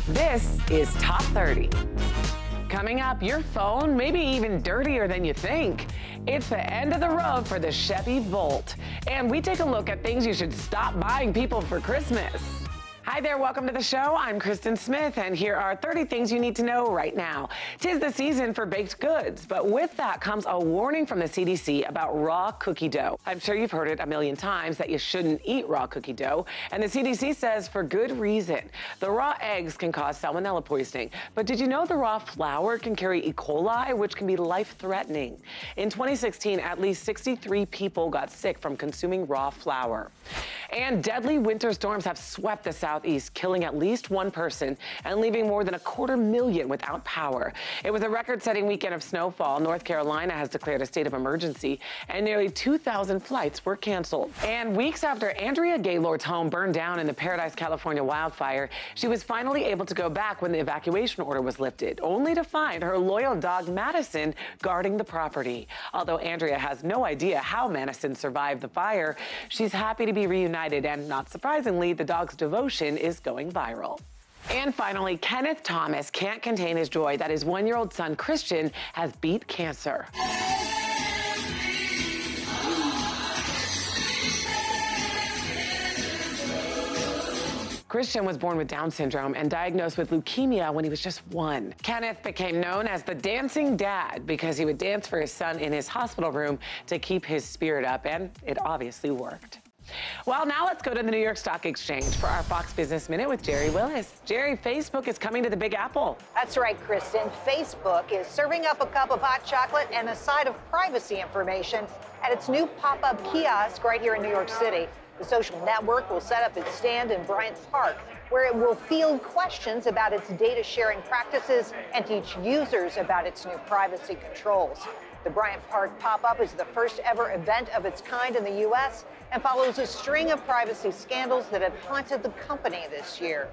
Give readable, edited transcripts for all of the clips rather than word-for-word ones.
This is Top 30. Coming up, your phone may be even dirtier than you think. It's the end of the road for the Chevy Volt. And we take a look at things you should stop buying people for Christmas. Hi there, welcome to the show. I'm Kristin Smith, and here are 30 things you need to know right now. 'Tis the season for baked goods, but with that comes a warning from the CDC about raw cookie dough. I'm sure you've heard it a million times that you shouldn't eat raw cookie dough, and the CDC says for good reason. The raw eggs can cause salmonella poisoning, but did you know the raw flour can carry E. coli, which can be life-threatening? In 2016, at least 63 people got sick from consuming raw flour. And deadly winter storms have swept the Southeast, killing at least one person and leaving more than 250,000 without power. It was a record-setting weekend of snowfall. North Carolina has declared a state of emergency, and nearly 2,000 flights were canceled. And weeks after Andrea Gaylord's home burned down in the Paradise, California wildfire, she was finally able to go back when the evacuation order was lifted, only to find her loyal dog Madison guarding the property. Although Andrea has no idea how Madison survived the fire, she's happy to be reunited, and not surprisingly, the dog's devotion is going viral. And finally, Kenneth Thomas can't contain his joy that his one-year-old son, Kristin, has beat cancer. Kristin was born with Down syndrome and diagnosed with leukemia when he was just 1. Kenneth became known as the dancing dad because he would dance for his son in his hospital room to keep his spirit up, and it obviously worked. Well, now let's go to the New York Stock Exchange for our Fox Business Minute with Jerry Willis. Jerry, Facebook is coming to the Big Apple. That's right, Kristin. Facebook is serving up a cup of hot chocolate and a side of privacy information at its new pop-up kiosk right here in New York City. The social network will set up its stand in Bryant Park, where it will field questions about its data sharing practices and teach users about its new privacy controls. The Bryant Park pop-up is the first ever event of its kind in the U.S. and follows a string of privacy scandals that have haunted the company this year.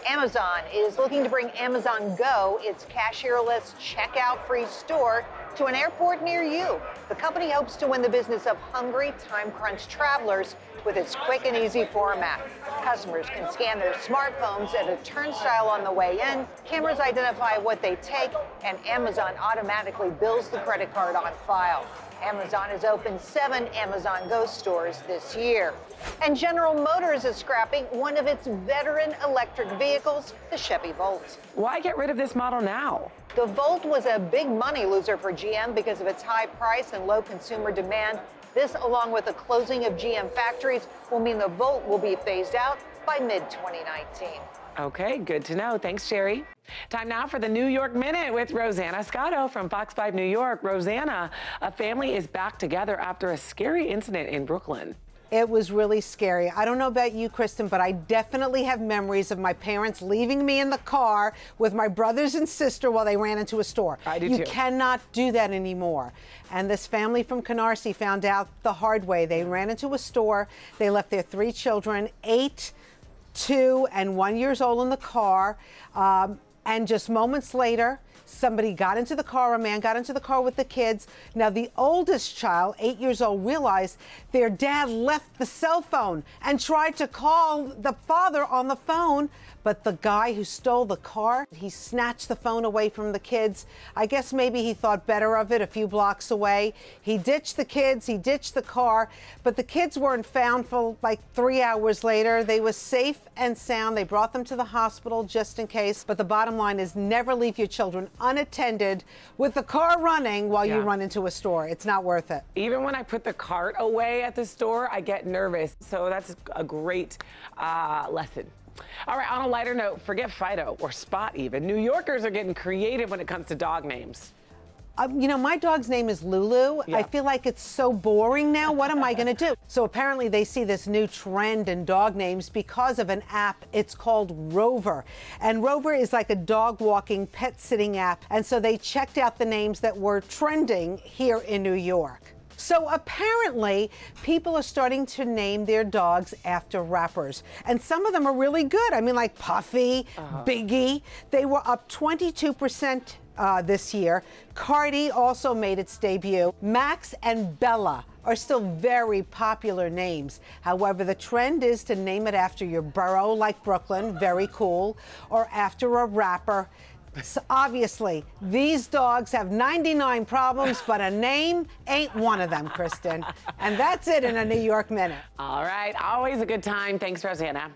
Amazon is looking to bring Amazon Go, its cashierless, checkout-free store, to an airport near you. The company hopes to win the business of hungry, time-crunched travelers with its quick and easy format. Customers can scan their smartphones at a turnstile on the way in, cameras identify what they take, and Amazon automatically bills the credit card on file. Amazon has opened 7 Amazon Go stores this year. And General Motors is scrapping one of its veteran electric vehicles, the Chevy Volt. Why get rid of this model now? The Volt was a big money loser for GM because of its high price and low consumer demand. This, along with the closing of GM factories, will mean the Volt will be phased out by mid-2019. Okay, good to know. Thanks, Jerry. Time now for the New York Minute with Rosanna Scotto from Fox 5 New York. Rosanna, a family is back together after a scary incident in Brooklyn. It was really scary. I don't know about you, Kristin, but I definitely have memories of my parents leaving me in the car with my brothers and sister while they ran into a store. I do too. You cannot do that anymore. And this family from Canarsie found out the hard way. They ran into a store. They left their 3 children, 8, 2, and 1 years old in the car. And just moments later, somebody got into the car, a man got into the car with the kids. Now, the oldest child, 8 years old, realized their dad left the cell phone and tried to call the father on the phone. But the guy who stole the car, he snatched the phone away from the kids. I guess maybe he thought better of it a few blocks away. He ditched the kids, he ditched the car, but the kids weren't found for like 3 hours later. They were safe and sound. They brought them to the hospital just in case. But the bottom line is never leave your children unattended with the car running while you run into a store. It's not worth it. Even when I put the cart away at the store, I get nervous. So that's a great lesson. All right, on a lighter note, forget Fido or Spot even. New Yorkers are getting creative when it comes to dog names. You know, my dog's name is Lulu. Yeah. I feel like it's so boring now. What am I going to do? So apparently they see this new trend in dog names because of an app. It's called Rover. And Rover is like a dog walking, pet sitting app. And so they checked out the names that were trending here in New York. So apparently, people are starting to name their dogs after rappers. And some of them are really good. I mean, like Puffy, Biggie. They were up 22% this year. Cardi also made its debut. Max and Bella are still very popular names. However, the trend is to name it after your borough, like Brooklyn, very cool, or after a rapper. So obviously, these dogs have 99 problems, but a name ain't one of them, Kristin. And that's it in a New York Minute. All right, always a good time. Thanks, Rosanna.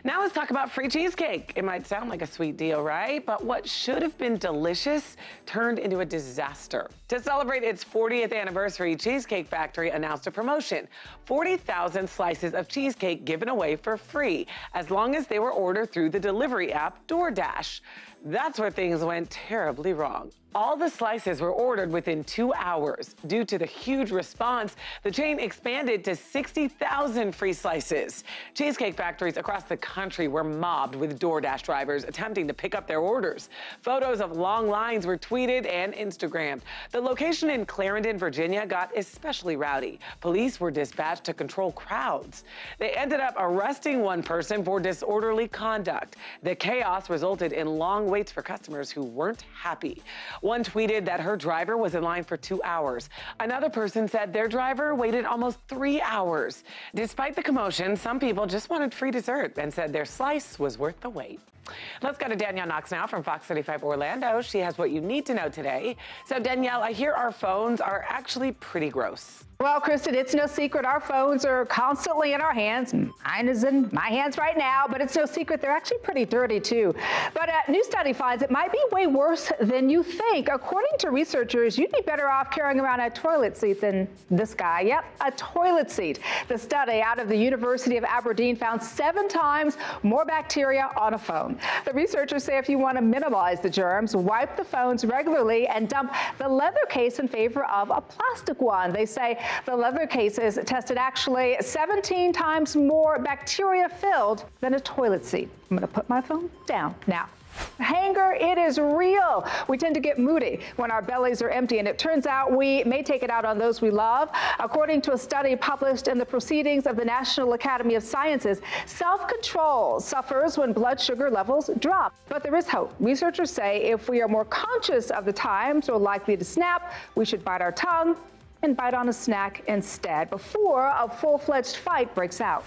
Now let's talk about free cheesecake. It might sound like a sweet deal, right? But what should have been delicious turned into a disaster. To celebrate its 40th anniversary, Cheesecake Factory announced a promotion. 40,000 slices of cheesecake given away for free, as long as they were ordered through the delivery app DoorDash. That's where things went terribly wrong. All the slices were ordered within 2 hours. Due to the huge response, the chain expanded to 60,000 free slices. Cheesecake factories across the country were mobbed with DoorDash drivers attempting to pick up their orders. Photos of long lines were tweeted and Instagrammed. The location in Clarendon, Virginia got especially rowdy. Police were dispatched to control crowds. They ended up arresting one person for disorderly conduct. The chaos resulted in long waits for customers who weren't happy. One tweeted that her driver was in line for 2 hours. Another person said their driver waited almost 3 hours. Despite the commotion, some people just wanted free dessert and said their slice was worth the wait. Let's go to Danielle Knox now from Fox 35 Orlando. She has what you need to know today. So Danielle, I hear our phones are actually pretty gross. Well, Kristin, it's no secret our phones are constantly in our hands. Mine is in my hands right now, but it's no secret they're actually pretty dirty too. But a new study finds it might be way worse than you think. According to researchers, you'd be better off carrying around a toilet seat than this guy. Yep, a toilet seat. The study out of the University of Aberdeen found 7 times more bacteria on a phone. The researchers say if you want to minimize the germs, wipe the phones regularly and dump the leather case in favor of a plastic one. They say the leather cases tested actually 17 times more bacteria filled than a toilet seat. I'm going to put my phone down now. Hanger, it is real. We tend to get moody when our bellies are empty, and it turns out we may take it out on those we love. According to a study published in the Proceedings of the National Academy of Sciences, self-control suffers when blood sugar levels drop. But there is hope. Researchers say if we are more conscious of the times we're likely to snap, we should bite our tongue and bite on a snack instead before a full-fledged fight breaks out.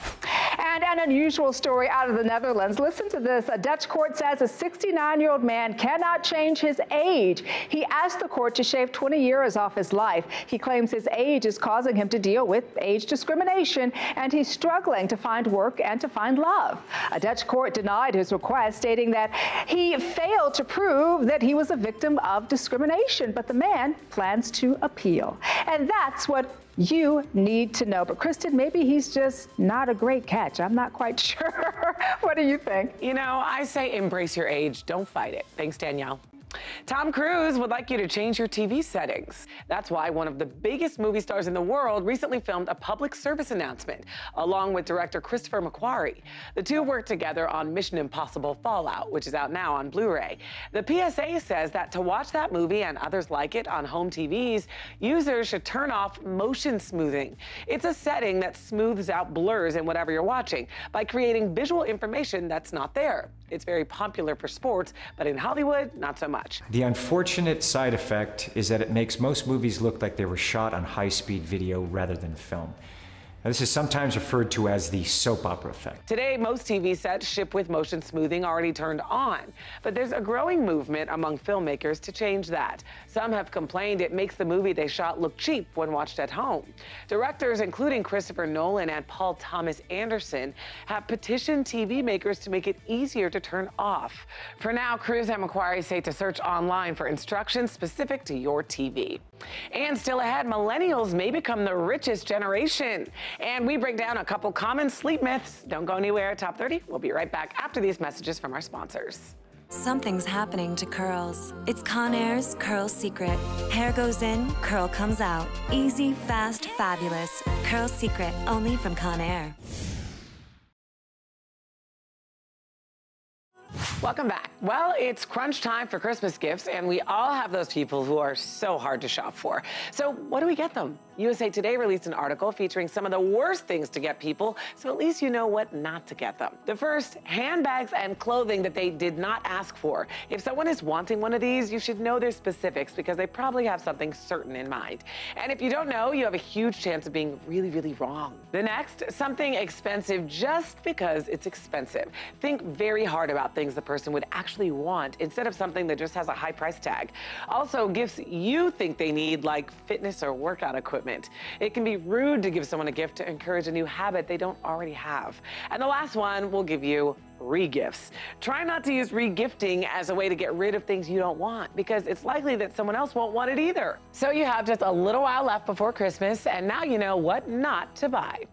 And an unusual story out of the Netherlands. Listen to this. A Dutch court says a 69-year-old man cannot change his age. He asked the court to shave 20 years off his life. He claims his age is causing him to deal with age discrimination, and he's struggling to find work and to find love. A Dutch court denied his request, stating that he failed to prove that he was a victim of discrimination, but the man plans to appeal. And that's what you need to know. But Kristin, maybe he's just not a great catch. I'm not quite sure. What do you think? You know, I say embrace your age. Don't fight it. Thanks, Danielle. Tom Cruise would like you to change your TV settings. That's why one of the biggest movie stars in the world recently filmed a public service announcement, along with director Christopher McQuarrie. The two worked together on Mission Impossible Fallout, which is out now on Blu-ray. The PSA says that to watch that movie and others like it on home TVs, users should turn off motion smoothing. It's a setting that smooths out blurs in whatever you're watching by creating visual information that's not there. It's very popular for sports, but in Hollywood, not so much. The unfortunate side effect is that it makes most movies look like they were shot on high-speed video rather than film. Now, this is sometimes referred to as the soap opera effect. Today, most TV sets ship with motion smoothing already turned on, but there's a growing movement among filmmakers to change that. Some have complained it makes the movie they shot look cheap when watched at home. Directors, including Christopher Nolan and Paul Thomas Anderson, have petitioned TV makers to make it easier to turn off. For now, Cruise and McQuarrie say to search online for instructions specific to your TV. And still ahead, millennials may become the richest generation. And we break down a couple common sleep myths. Don't go anywhere. Top 30. We'll be right back after these messages from our sponsors. Something's happening to curls. It's Conair's Curl Secret. Hair goes in, curl comes out. Easy, fast, fabulous. Curl Secret, only from Conair. Welcome back. Well, it's crunch time for Christmas gifts, and we all have those people who are so hard to shop for. So what do we get them? USA Today released an article featuring some of the worst things to get people, so at least you know what not to get them. The first, handbags and clothing that they did not ask for. If someone is wanting one of these, you should know their specifics because they probably have something certain in mind. And if you don't know, you have a huge chance of being really, really wrong. The next, something expensive just because it's expensive. Think very hard about things the person would actually want instead of something that just has a high price tag. Also, gifts you think they need, like fitness or workout equipment. It can be rude to give someone a gift to encourage a new habit they don't already have. And the last one will give you re-gifts. Try not to use re-gifting as a way to get rid of things you don't want because it's likely that someone else won't want it either. So you have just a little while left before Christmas, and now you know what not to buy.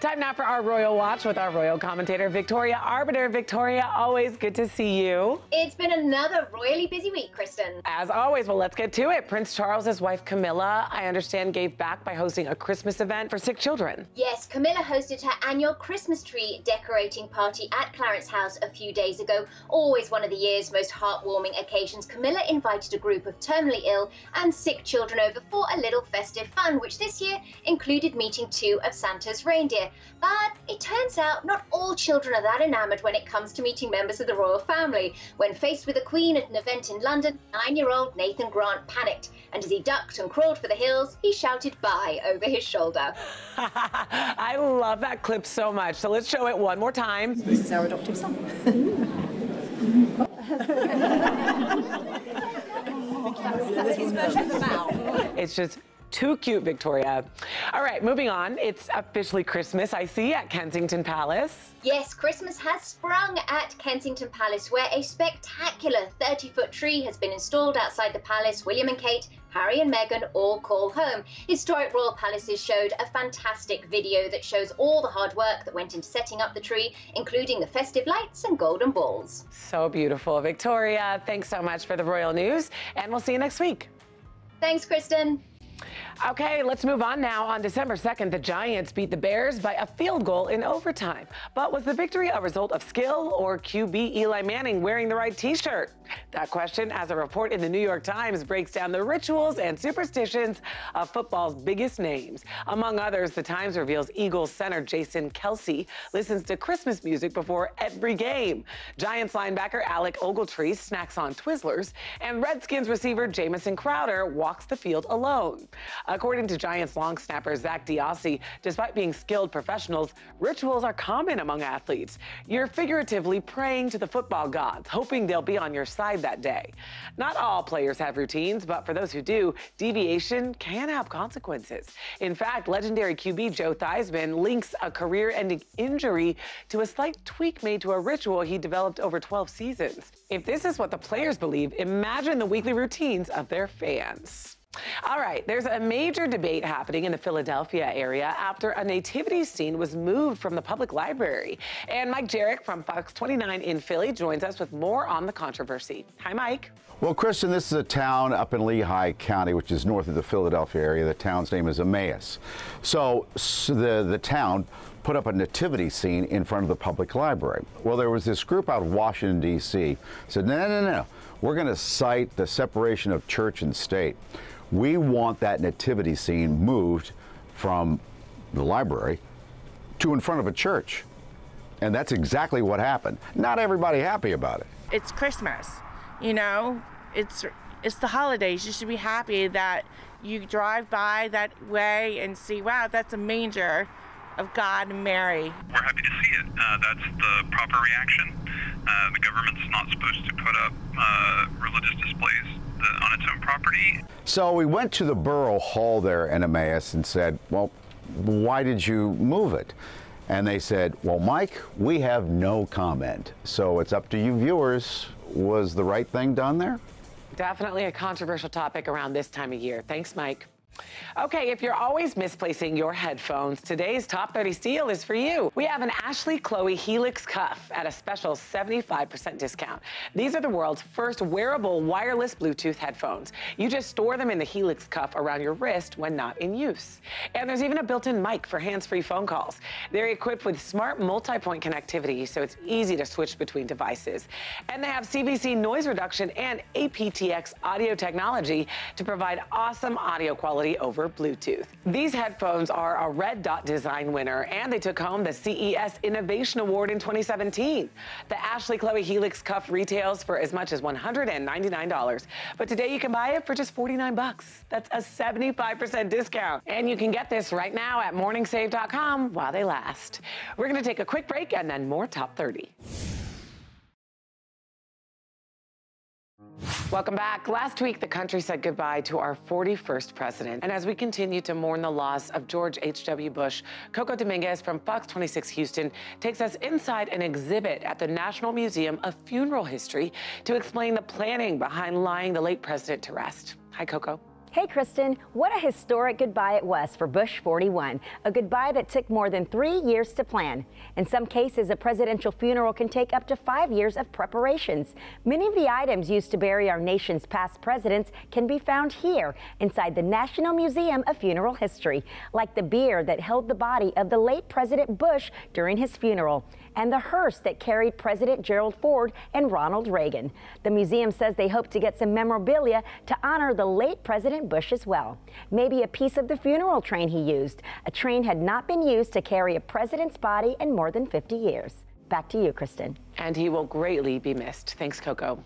Time now for our Royal Watch with our Royal commentator, Victoria Arbiter. Victoria, always good to see you. It's been another royally busy week, Kristin. As always, well, let's get to it. Prince Charles's wife, Camilla, I understand, gave back by hosting a Christmas event for sick children. Yes, Camilla hosted her annual Christmas tree decorating party at Clarence House a few days ago. Always one of the year's most heartwarming occasions. Camilla invited a group of terminally ill and sick children over for a little festive fun, which this year included meeting 2 of Santa's reindeer. But it turns out not all children are that enamored when it comes to meeting members of the royal family. When faced with the Queen at an event in London, 9-year-old Nathan Grant panicked, and as he ducked and crawled for the hills, he shouted bye over his shoulder. I love that clip so much, so let's show it one more time. This is our adoptive son. That's his version of the bow. It's just too cute, Victoria. All right, moving on. It's officially Christmas, I see, at Kensington Palace. Yes, Christmas has sprung at Kensington Palace, where a spectacular 30-foot tree has been installed outside the palace. William and Kate, Harry and Meghan all call home. Historic royal palaces showed a fantastic video that shows all the hard work that went into setting up the tree, including the festive lights and golden balls. So beautiful. Victoria, thanks so much for the royal news, and we'll see you next week. Thanks, Kristin. Okay, let's move on now. On December 2nd, the Giants beat the Bears by a field goal in overtime. But was the victory a result of skill or QB Eli Manning wearing the right t-shirt? That question, as a report in the New York Times breaks down the rituals and superstitions of football's biggest names. Among others, the Times reveals Eagles center Jason Kelce listens to Christmas music before every game. Giants linebacker Alec Ogletree snacks on Twizzlers, and Redskins receiver Jamison Crowder walks the field alone. According to Giants long snapper Zach Diossi, despite being skilled professionals, rituals are common among athletes. You're figuratively praying to the football gods, hoping they'll be on your side that day. Not all players have routines, but for those who do, deviation can have consequences. In fact, legendary QB Joe Theismann links a career-ending injury to a slight tweak made to a ritual he developed over 12 seasons. If this is what the players believe, imagine the weekly routines of their fans. All right, there's a major debate happening in the Philadelphia area after a nativity scene was moved from the public library. And Mike Jarek from Fox 29 in Philly joins us with more on the controversy. Hi, Mike. Well, Kristin, this is a town up in Lehigh County, which is north of the Philadelphia area. The town's name is Emmaus. So the town put up a nativity scene in front of the public library. Well, there was this group out of Washington, D.C. said, no, we're going to cite the separation of church and state. We want that nativity scene moved from the library to in front of a church. And that's exactly what happened. Not everybody happy about it. It's Christmas, you know, it's the holidays. You should be happy that you drive by that way and see, wow, that's a manger of God and Mary. We're happy to see it. That's the proper reaction. The government's not supposed to put up religious displays on its own property. So we went to the borough hall there in Emmaus and said, well, why did you move it? And they said, well, Mike, we have no comment. So it's up to you viewers. Was the right thing done there? Definitely a controversial topic around this time of year. Thanks, Mike. Okay, if you're always misplacing your headphones, today's Top 30 steal is for you. We have an Ashley Chloe Helix cuff at a special 75% discount. These are the world's first wearable wireless Bluetooth headphones. You just store them in the Helix cuff around your wrist when not in use. And there's even a built-in mic for hands-free phone calls. They're equipped with smart multi-point connectivity, so it's easy to switch between devices. And they have CVC noise reduction and aptX audio technology to provide awesome audio quality over Bluetooth. These headphones are a Red Dot Design winner, and they took home the CES Innovation Award in 2017. The Ashley Chloe Helix cuff retails for as much as $199, but today you can buy it for just $49. That's a 75% discount, and you can get this right now at morningsave.com while they last. We're going to take a quick break and then more Top 30. Welcome back. Last week, the country said goodbye to our 41st president. And as we continue to mourn the loss of George H.W. Bush, Coco Dominguez from Fox 26 Houston takes us inside an exhibit at the National Museum of Funeral History to explain the planning behind laying the late president to rest. Hi, Coco. Hey, Kristin, what a historic goodbye it was for Bush 41, a goodbye that took more than 3 years to plan. In some cases, a presidential funeral can take up to 5 years of preparations. Many of the items used to bury our nation's past presidents can be found here inside the National Museum of Funeral History, like the bier that held the body of the late President Bush during his funeral, and the hearse that carried President Gerald Ford and Ronald Reagan. The museum says they hope to get some memorabilia to honor the late President Bush as well. Maybe a piece of the funeral train he used. A train had not been used to carry a president's body in more than 50 years. Back to you, Kristin. And he will greatly be missed. Thanks, Coco.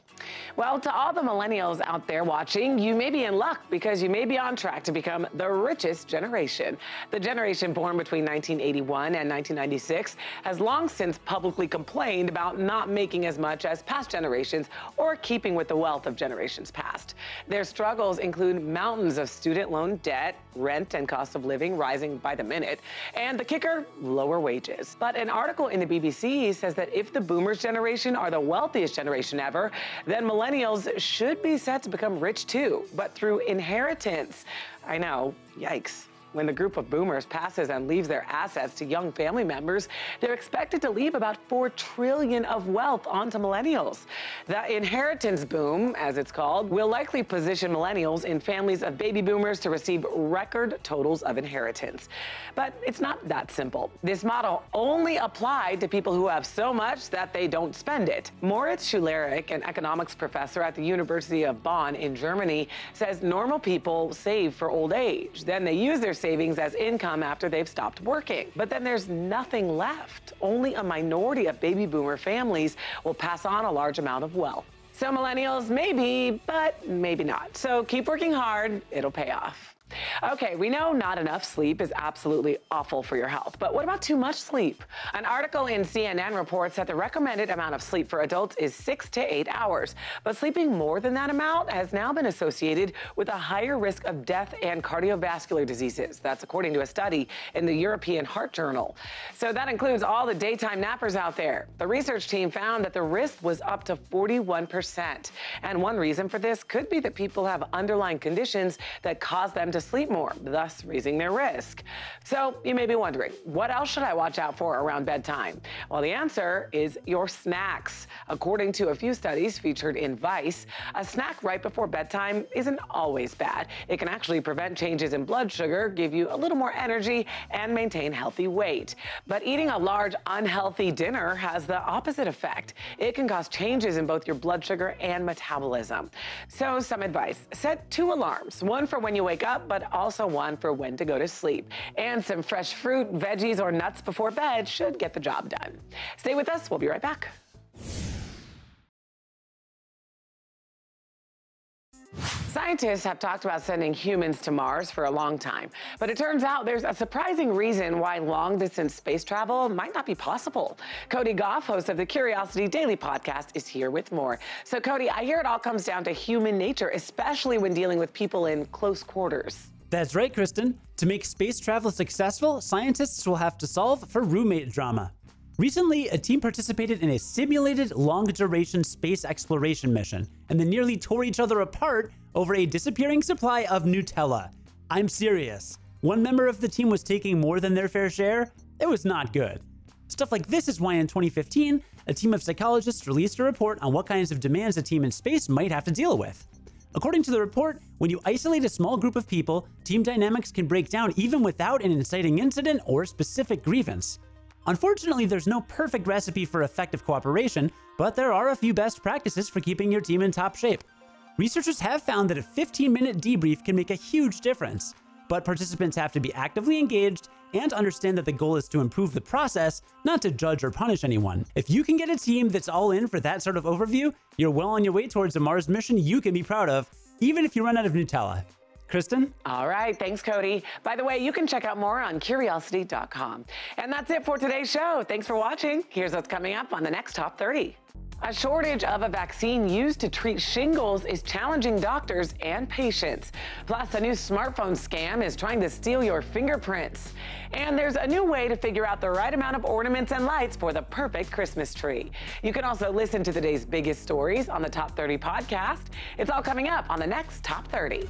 Well, to all the millennials out there watching, you may be in luck because you may be on track to become the richest generation. The generation born between 1981 and 1996 has long since publicly complained about not making as much as past generations or keeping with the wealth of generations past. Their struggles include mountains of student loan debt, rent and cost of living rising by the minute, and the kicker, lower wages. But an article in the BBC says that if the boomers generation are the wealthiest generation ever, then millennials should be set to become rich too, but through inheritance. I know, yikes. When the group of boomers passes and leaves their assets to young family members, they're expected to leave about $4 trillion of wealth onto millennials. The inheritance boom, as it's called, will likely position millennials in families of baby boomers to receive record totals of inheritance. But it's not that simple. This model only applied to people who have so much that they don't spend it. Moritz Schulerich, an economics professor at the University of Bonn in Germany, says normal people save for old age. Then they use their savings as income after they've stopped working. But then there's nothing left. Only a minority of baby boomer families will pass on a large amount of wealth. So millennials, maybe, but maybe not. So keep working hard, it'll pay off. Okay, we know not enough sleep is absolutely awful for your health, but what about too much sleep? An article in CNN reports that the recommended amount of sleep for adults is 6 to 8 hours, but sleeping more than that amount has now been associated with a higher risk of death and cardiovascular diseases. That's according to a study in the European Heart Journal. So that includes all the daytime nappers out there. The research team found that the risk was up to 41%. And one reason for this could be that people have underlying conditions that cause them to sleep more, thus raising their risk. So you may be wondering, what else should I watch out for around bedtime? Well, the answer is your snacks. According to a few studies featured in Vice, a snack right before bedtime isn't always bad. It can actually prevent changes in blood sugar, give you a little more energy, and maintain healthy weight. But eating a large unhealthy dinner has the opposite effect. It can cause changes in both your blood sugar and metabolism. So some advice: set 2 alarms, one for when you wake up, but also one for when to go to sleep. And some fresh fruit, veggies, or nuts before bed should get the job done. Stay with us, we'll be right back. Scientists have talked about sending humans to Mars for a long time, but it turns out there's a surprising reason why long-distance space travel might not be possible. Cody Goff, host of the Curiosity Daily podcast, is here with more. So Cody, I hear it all comes down to human nature, especially when dealing with people in close quarters. That's right, Kristin. To make space travel successful, scientists will have to solve for roommate drama. Recently, a team participated in a simulated long-duration space exploration mission, and they nearly tore each other apart over a disappearing supply of Nutella. I'm serious. One member of the team was taking more than their fair share. It was not good. Stuff like this is why in 2015, a team of psychologists released a report on what kinds of demands a team in space might have to deal with. According to the report, when you isolate a small group of people, team dynamics can break down even without an inciting incident or specific grievance. Unfortunately, there's no perfect recipe for effective cooperation, but there are a few best practices for keeping your team in top shape. Researchers have found that a 15-minute debrief can make a huge difference, but participants have to be actively engaged and understand that the goal is to improve the process, not to judge or punish anyone. If you can get a team that's all in for that sort of overview, you're well on your way towards a Mars mission you can be proud of, even if you run out of Nutella. Kristin? All right, thanks, Cody. By the way, you can check out more on Curiosity.com. And that's it for today's show. Thanks for watching. Here's what's coming up on the next Top 30. A shortage of a vaccine used to treat shingles is challenging doctors and patients. Plus, a new smartphone scam is trying to steal your fingerprints. And there's a new way to figure out the right amount of ornaments and lights for the perfect Christmas tree. You can also listen to today's biggest stories on the Top 30 podcast. It's all coming up on the next Top 30.